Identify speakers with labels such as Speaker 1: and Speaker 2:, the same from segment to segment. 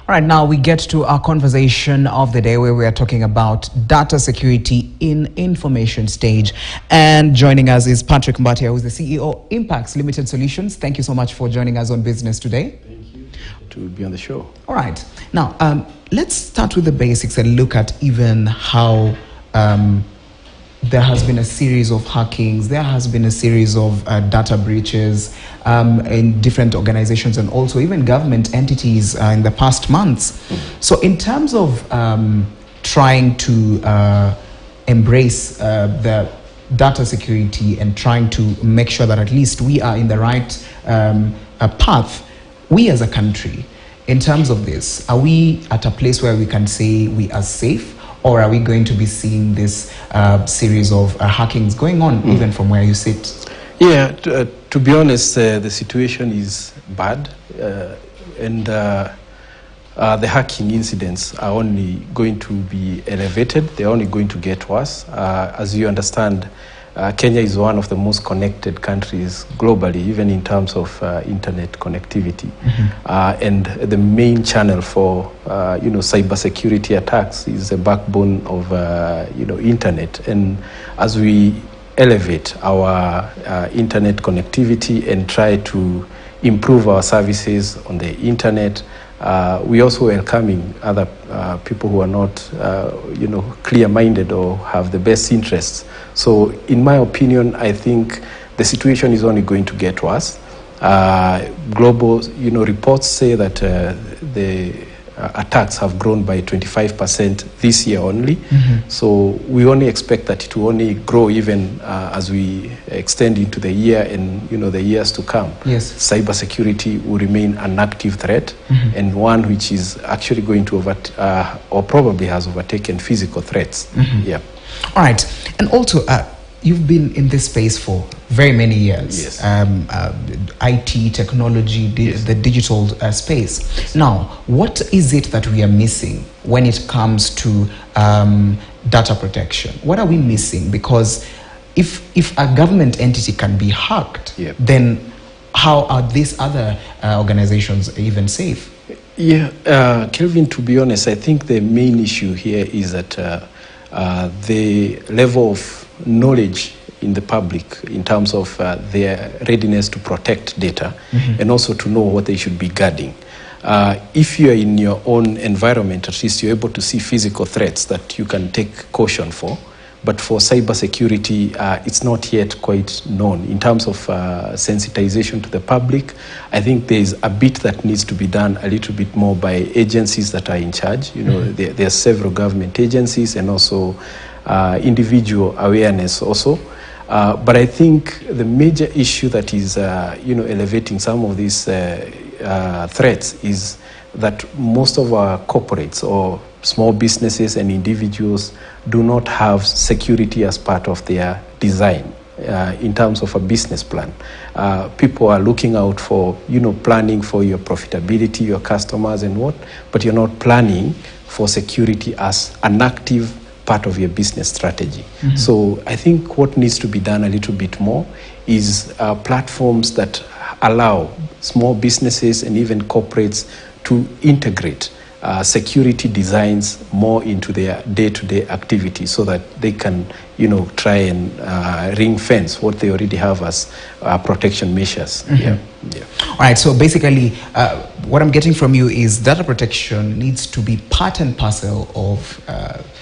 Speaker 1: All right, now we get to our conversation of the day where we are talking about data security in information stage. And joining us is Patrick Mbatia, who is the CEO, Impacts Limited Solutions. Thank you so much for joining us on Business today.
Speaker 2: Thank you to be on the show.
Speaker 1: All right. Now, let's start with the basics and look at even how there has been a series of hackings, there has been a series of data breaches in different organizations and also even government entities in the past months. So in terms of trying to embrace the data security and trying to make sure that at least we are in the right path, we as a country, in terms of this, are we at a place where we can say we are safe? Or are we going to be seeing this series of hackings going on even from where you sit?
Speaker 2: Yeah, to be honest, the situation is bad, and the hacking incidents are only going to be elevated. They're only going to get worse. As you understand, Kenya is one of the most connected countries globally, even in terms of internet connectivity. And the main channel for cybersecurity attacks is the backbone of internet. And as we elevate our internet connectivity and try to improve our services on the internet, we also welcoming other people who are not, clear-minded or have the best interests. So, in my opinion, I think the situation is only going to get worse. Global, reports say that the attacks have grown by 25% this year only. So we only expect that it will only grow even as we extend into the year and the years to come.
Speaker 1: Yes.
Speaker 2: Cybersecurity will remain an active threat and one which is actually going to or probably has overtaken physical threats. Yeah.
Speaker 1: All right. And also, you've been in this space for very many years.
Speaker 2: Yes.
Speaker 1: IT, technology,
Speaker 2: Yes.
Speaker 1: the digital space. Yes. Now, what is it that we are missing when it comes to data protection? What are we missing? Because if a government entity can be hacked,
Speaker 2: Yep.
Speaker 1: then how are these other organizations even safe?
Speaker 2: Yeah, Kelvin, to be honest, I think the main issue here is that the level of knowledge in the public in terms of their readiness to protect data and also to know what they should be guarding. If you're in your own environment, at least you're able to see physical threats that you can take caution for. But for cybersecurity, it's not yet quite known. In terms of sensitization to the public, I think there's a bit that needs to be done a little bit more by agencies that are in charge. There are several government agencies and also individual awareness also. But I think the major issue that is, elevating some of these threats is that most of our corporates or small businesses and individuals do not have security as part of their design in terms of a business plan. People are looking out for, planning for your profitability, your customers and but you're not planning for security as an active part of your business strategy. So I think what needs to be done a little bit more is platforms that allow small businesses and even corporates to integrate security designs more into their day-to-day activity so that they can, try and ring fence what they already have as protection measures. Yeah.
Speaker 1: All right, so basically what I'm getting from you is data protection needs to be part and parcel of,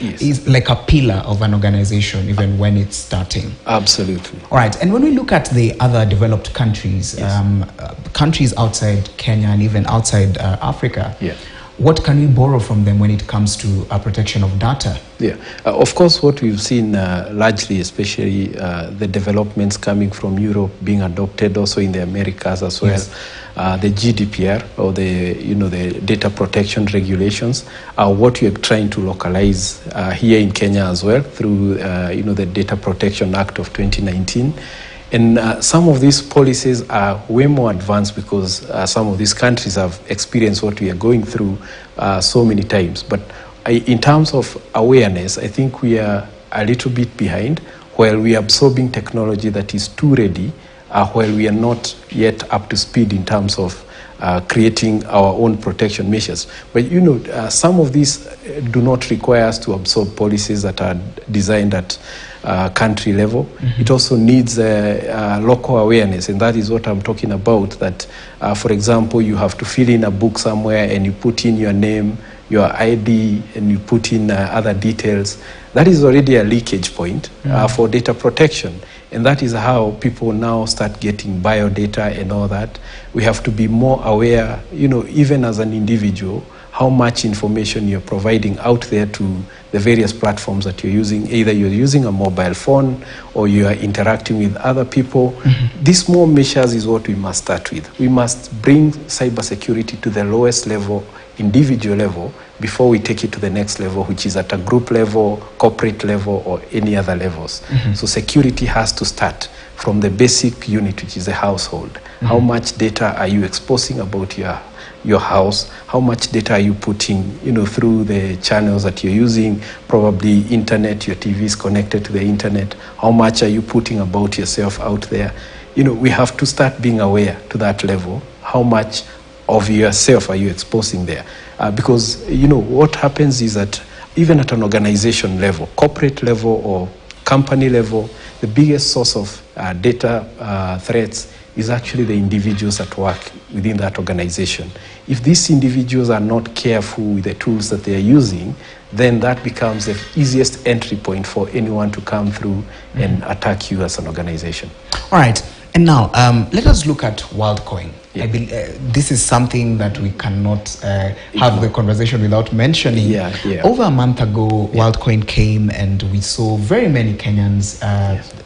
Speaker 2: Yes.
Speaker 1: is like a pillar of an organization even when it's starting.
Speaker 2: Absolutely.
Speaker 1: All right, and when we look at the other developed countries,
Speaker 2: Yes.
Speaker 1: Countries outside Kenya and even outside Africa,
Speaker 2: Yeah.
Speaker 1: what can we borrow from them when it comes to protection of data?
Speaker 2: Yeah, of course, what we've seen largely, especially the developments coming from Europe being adopted also in the Americas as well.
Speaker 1: Yes.
Speaker 2: The GDPR or the data protection regulations are what we are trying to localize here in Kenya as well through the Data Protection Act of 2019. And some of these policies are way more advanced because some of these countries have experienced what we are going through so many times. But in terms of awareness, I think we are a little bit behind while we are absorbing technology that is too ready, while we are not yet up to speed in terms of creating our own protection measures. But some of these do not require us to absorb policies that are designed at country level. Mm-hmm. It also needs local awareness, and that is what I'm talking about, that for example, you have to fill in a book somewhere and you put in your name, your ID, and you put in other details. That is already a leakage point for data protection. And that is how people now start getting biodata and all that. We have to be more aware, even as an individual, how much information you're providing out there to the various platforms that you're using. Either you're using a mobile phone or you are interacting with other people. Mm-hmm. These small measures is what we must start with. We must bring cybersecurity to the lowest level, individual level, before we take it to the next level, which is at a group level, corporate level, or any other levels. Mm-hmm. So security has to start from the basic unit, which is the household. Mm-hmm. How much data are you exposing about your house? How much data are you putting, through the channels that you're using? Probably internet, your TV is connected to the internet. How much are you putting about yourself out there? We have to start being aware to that level. How much of yourself are you exposing there? Because, what happens is that even at an organization level, corporate level or company level, the biggest source of data threats is actually the individuals that work within that organization. If these individuals are not careful with the tools that they are using, then that becomes the easiest entry point for anyone to come through and attack you as an organization.
Speaker 1: All right. And now, let us look at Worldcoin. Yeah. This is something that we cannot have the conversation without mentioning.
Speaker 2: Yeah.
Speaker 1: Over a month ago, Worldcoin came and we saw very many Kenyans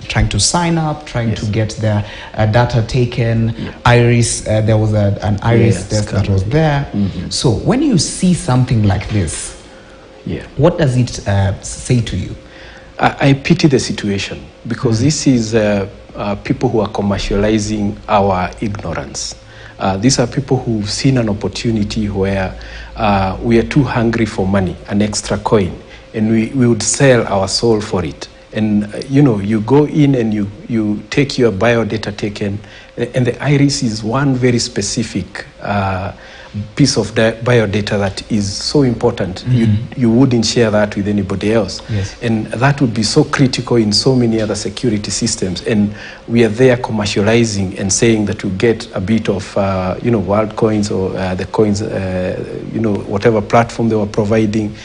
Speaker 1: trying to sign up, trying to get their data taken. Yeah. Iris, there was an Iris test that was there. Mm-hmm. So when you see something like this, what does it say to you?
Speaker 2: I pity the situation, because this is people who are commercializing our ignorance. These are people who've seen an opportunity where we are too hungry for money, an extra coin, and we would sell our soul for it. And you go in and you take your biodata taken, and the iris is one very specific piece of biodata that is so important. Mm-hmm. You wouldn't share that with anybody else.
Speaker 1: Yes.
Speaker 2: And that would be so critical in so many other security systems. And we are there commercializing and saying that you get a bit of Worldcoins or the coins, whatever platform they were providing.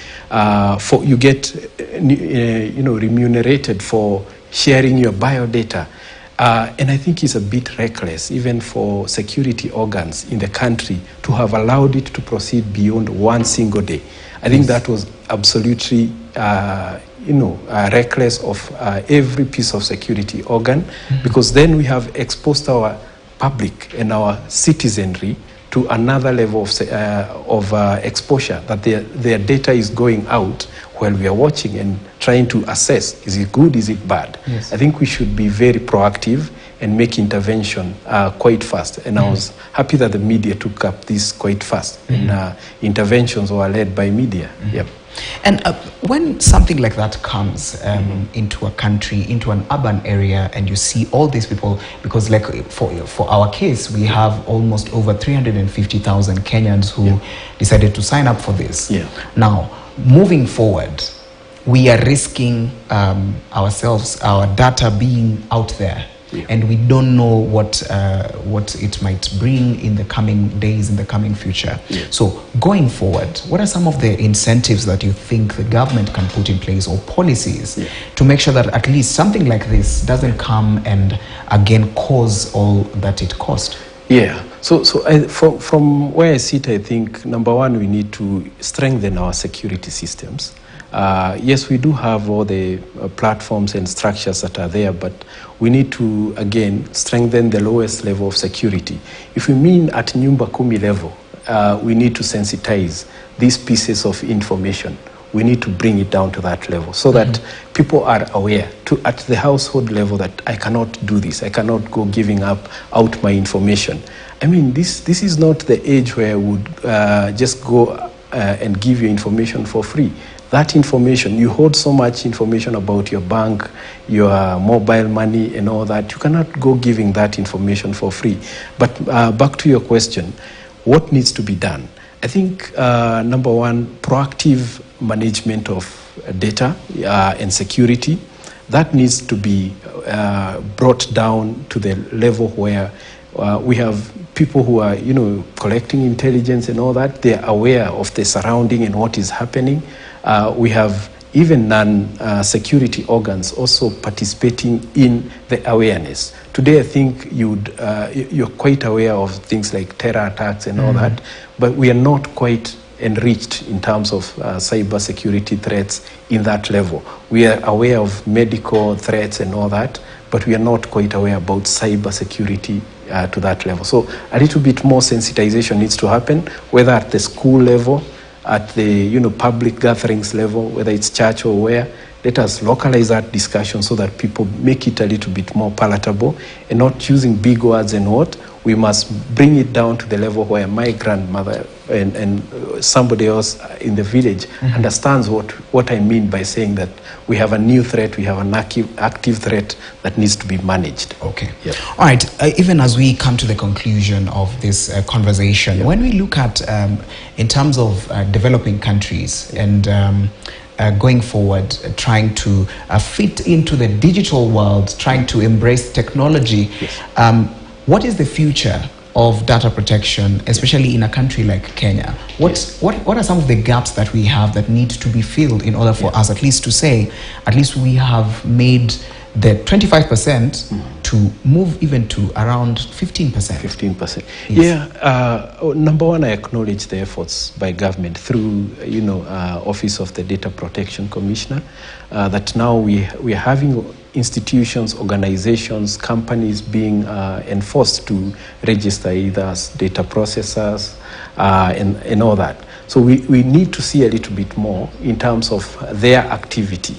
Speaker 2: For you get remunerated for sharing your biodata. And I think it's a bit reckless, even for security organs in the country, to have allowed it to proceed beyond one single day. I think that was absolutely, reckless of every piece of security organ, because then we have exposed our public and our citizenry to another level of exposure, that their data is going out while we are watching and trying to assess, is it good, is it bad?
Speaker 1: Yes.
Speaker 2: I think we should be very proactive and make intervention quite fast. And I was happy that the media took up this quite fast. And interventions were led by media. Yep.
Speaker 1: And when something like that comes into a country, into an urban area, and you see all these people, because like for our case, we have almost over 350,000 Kenyans who decided to sign up for this. Yeah. Now, moving forward, we are risking ourselves, our data being out there. Yeah. And we don't know what it might bring in the coming days, in the coming future. Yeah. So going forward, what are some of the incentives that you think the government can put in place, or policies, to make sure that at least something like this doesn't come and again cause all that it cost?
Speaker 2: Yeah. So from where I sit, I think, number one, we need to strengthen our security systems. Yes, we do have all the platforms and structures that are there, but we need to, again, strengthen the lowest level of security. If we mean at Nyumba Kumi level, we need to sensitize these pieces of information. We need to bring it down to that level so that people are aware at the household level that I cannot do this. I cannot go giving out my information. I mean, this is not the age where I would just go and give you information for free. That information, you hold so much information about your bank, your mobile money and all that. You cannot go giving that information for free. But back to your question, what needs to be done? I think, number one, proactive management of data and security. That needs to be brought down to the level where we have people who are, collecting intelligence and all that. They're aware of the surrounding and what is happening. We have even non-security organs also participating in the awareness. Today, I think you're quite aware of things like terror attacks and all that, but we are not quite enriched in terms of cybersecurity threats in that level. We are aware of medical threats and all that, but we are not quite aware about cybersecurity to that level. So a little bit more sensitization needs to happen, whether at the school level, at the public gatherings level, whether it's church or where. Let us localize that discussion so that people make it a little bit more palatable and not using big words and what. We must bring it down to the level where my grandmother and somebody else in the village understands what I mean by saying that we have a new threat, we have an active threat that needs to be managed.
Speaker 1: Okay. Yep. All right. Even as we come to the conclusion of this conversation, when we look at, in terms of developing countries and going forward, trying to fit into the digital world, trying to embrace technology, what is the future of data protection, especially in a country like Kenya? What are some of the gaps that we have that need to be filled in order for us at least to say, at least we have made the 25% to move even to around 15%?
Speaker 2: 15%. Yes. Number one, I acknowledge the efforts by government through, Office of the Data Protection Commissioner, that now we are having institutions, organizations, companies being enforced to register either as data processors and all that. So we need to see a little bit more in terms of their activity,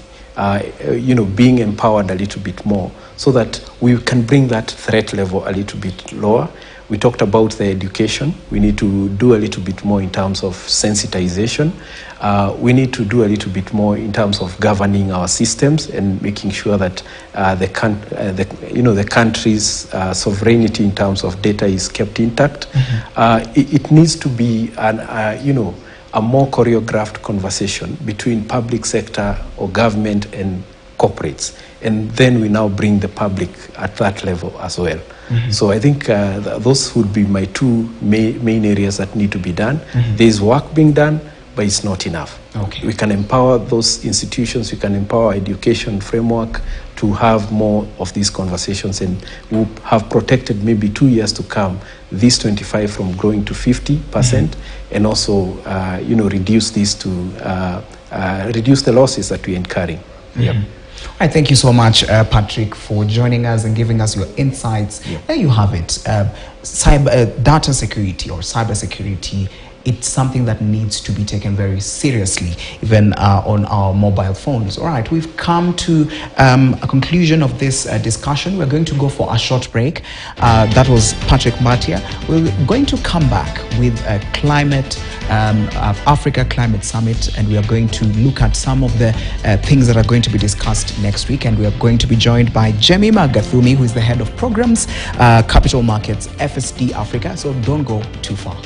Speaker 2: being empowered a little bit more so that we can bring that threat level a little bit lower. We talked about the education. We need to do a little bit more in terms of sensitization. We need to do a little bit more in terms of governing our systems and making sure that the country's sovereignty in terms of data is kept intact. It needs to be a more choreographed conversation between public sector or government and corporates. And then we now bring the public at that level as well. So I think those would be my two main areas that need to be done. There is work being done, but it's not enough.
Speaker 1: Okay.
Speaker 2: We can empower those institutions, we can empower education framework to have more of these conversations, and we'll have protected maybe 2 years to come this 25 from growing to 50%, and also reduce this to reduce the losses that we're incurring.
Speaker 1: I thank you so much, Patrick, for joining us and giving us your insights. There you have it. Data security or cybersecurity, it's something that needs to be taken very seriously, even on our mobile phones. All right, we've come to a conclusion of this discussion. We're going to go for a short break. That was Patrick Matia. We're going to come back with a Africa Climate Summit, and we are going to look at some of the things that are going to be discussed next week. And we are going to be joined by Jemima Gathumi, who is the head of programs, Capital Markets, FSD Africa. So don't go too far.